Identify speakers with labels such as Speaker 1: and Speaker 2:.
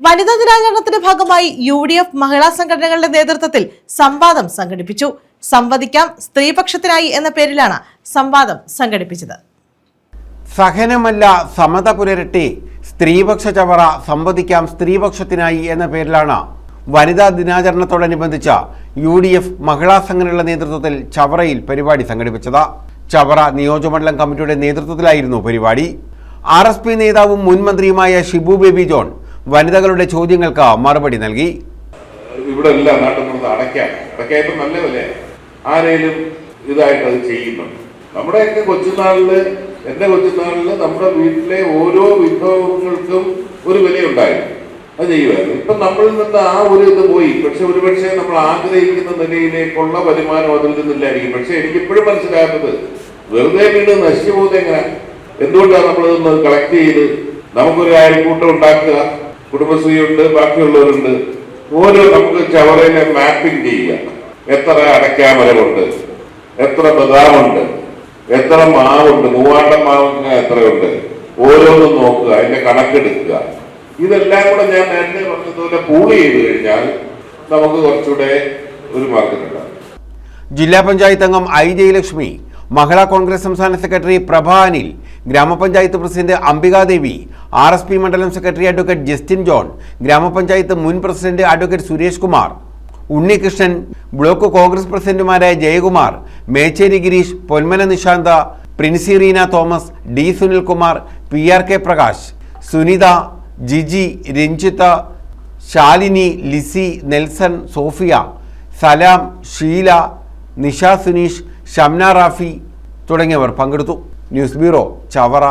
Speaker 1: വനിതാ ദിനാചരണത്തിന്റെ ഭാഗമായി UDF മഹിളാ സംഘടനകളുടെ നേതൃത്വത്തിൽ സംവാദം സംഘടിപ്പിച്ചു. സംവദിക്കാം സ്ത്രീപക്ഷത്തിനായി എന്ന പേരിലാണ് സംവാദം സംഘടിപ്പിച്ചത്.
Speaker 2: സഹനമല്ല സമത പുലരട്ടെ, സ്ത്രീപക്ഷ ചവറ സംവദിക്കാം സ്ത്രീപക്ഷത്തിനായി എന്ന പേരിലാണ് വനിതാ ദിനാചരണത്തോടനുബന്ധിച്ച UDF മഹിളാ സംഘടനകളുടെ നേതൃത്വത്തിൽ ചവറയിൽ പരിപാടി സംഘടിപ്പിച്ചത്. ചവറ നിയോജകമണ്ഡലം കമ്മിറ്റിയുടെ നേതൃത്വത്തിലായിരുന്നു പരിപാടി. RSP നേതാവും മുൻ മന്ത്രിയുമായ ഷിബു ബേബി ജോൺ വനിതകളുടെ ചോദ്യങ്ങൾക്ക് മറുപടി നൽകി.
Speaker 3: ഇവിടെ എല്ലാം നാട്ടിൽ അടയ്ക്കായിട്ട് നല്ലതല്ലേ, ആരെങ്കിലും ഇതായിട്ട് അത് ചെയ്യുന്നുണ്ട്. നമ്മുടെയൊക്കെ കൊച്ചുനാളില്, എന്റെ കൊച്ചുനാളില് നമ്മുടെ വീട്ടിലെ ഓരോ വിഭവങ്ങൾക്കും ഒരു വിലയുണ്ടായിരുന്നു, അത് ചെയ്യുമായിരുന്നു. ഇപ്പൊ നമ്മളിൽ നിന്ന് ആ ഒരു ഇത് പോയി. പക്ഷെ ഒരുപക്ഷെ നമ്മൾ ആഗ്രഹിക്കുന്ന നിലയിലേക്കുള്ള വരുമാനം അതിൽ നിന്നില്ലായിരിക്കും. പക്ഷെ എനിക്കിപ്പോഴും മനസ്സിലാക്കുന്നത് വെറുതെ വീട് നശിച്ചു പോകുന്നത് എങ്ങനെ, എന്തുകൊണ്ടാണ് നമ്മളിതൊന്ന് കളക്ട് ചെയ്ത് നമുക്കൊരു അയൽക്കൂട്ടം ഉണ്ടാക്കുക, കുടുംബശ്രീ ഉണ്ട്, ബാക്കിയുള്ളവരുണ്ട്, ഓരോ നമുക്ക് ചവറയിലെ മാപ്പിംഗ് ചെയ്യുക. എത്ര അടയ്ക്കാമരമുണ്ട്, എത്ര ബദാമുണ്ട്, എത്ര മാവുണ്ട്, മൂവാണ്ടം മാവ് എത്രയുണ്ട്, ഓരോന്നും നോക്കുക, അതിന്റെ കണക്കെടുക്കുക. ഇതെല്ലാം കൂടെ ഞാൻ നേരത്തെ പറഞ്ഞതുപോലെ പൂൾ ചെയ്ത് കഴിഞ്ഞാൽ നമുക്ക് കുറച്ചുകൂടെ ഒരു മാർക്കറ്റുണ്ടാകും.
Speaker 2: ജില്ലാ പഞ്ചായത്ത് അംഗം I ജയലക്ഷ്മി, മഹിളാ കോൺഗ്രസ് സംസ്ഥാന സെക്രട്ടറി പ്രഭ അനിൽ, ഗ്രാമപഞ്ചായത്ത് പ്രസിഡന്റ് അംബികാദേവി, RSP മണ്ഡലം സെക്രട്ടറി അഡ്വക്കേറ്റ് ജസ്റ്റിൻ ജോൺ, ഗ്രാമപഞ്ചായത്ത് മുൻ president advocate Suresh Kumar, Unnikrishnan, block Congress പ്രസിഡന്റുമാരായ Jayakumar, Mecheri Girish, Ponmana Nishantha, Princy Reena Thomas, D Sunilkumar, PRK Prakash, Sunitha, Jiji, Ranjitha, Shalini, Lissy, Nelson, Sophia, Salam, Sheela, Nisha Suneesh, Shamna Rafi തുടങ്ങിയവർ പങ്കെടുത്തു. News bureau, Chavara.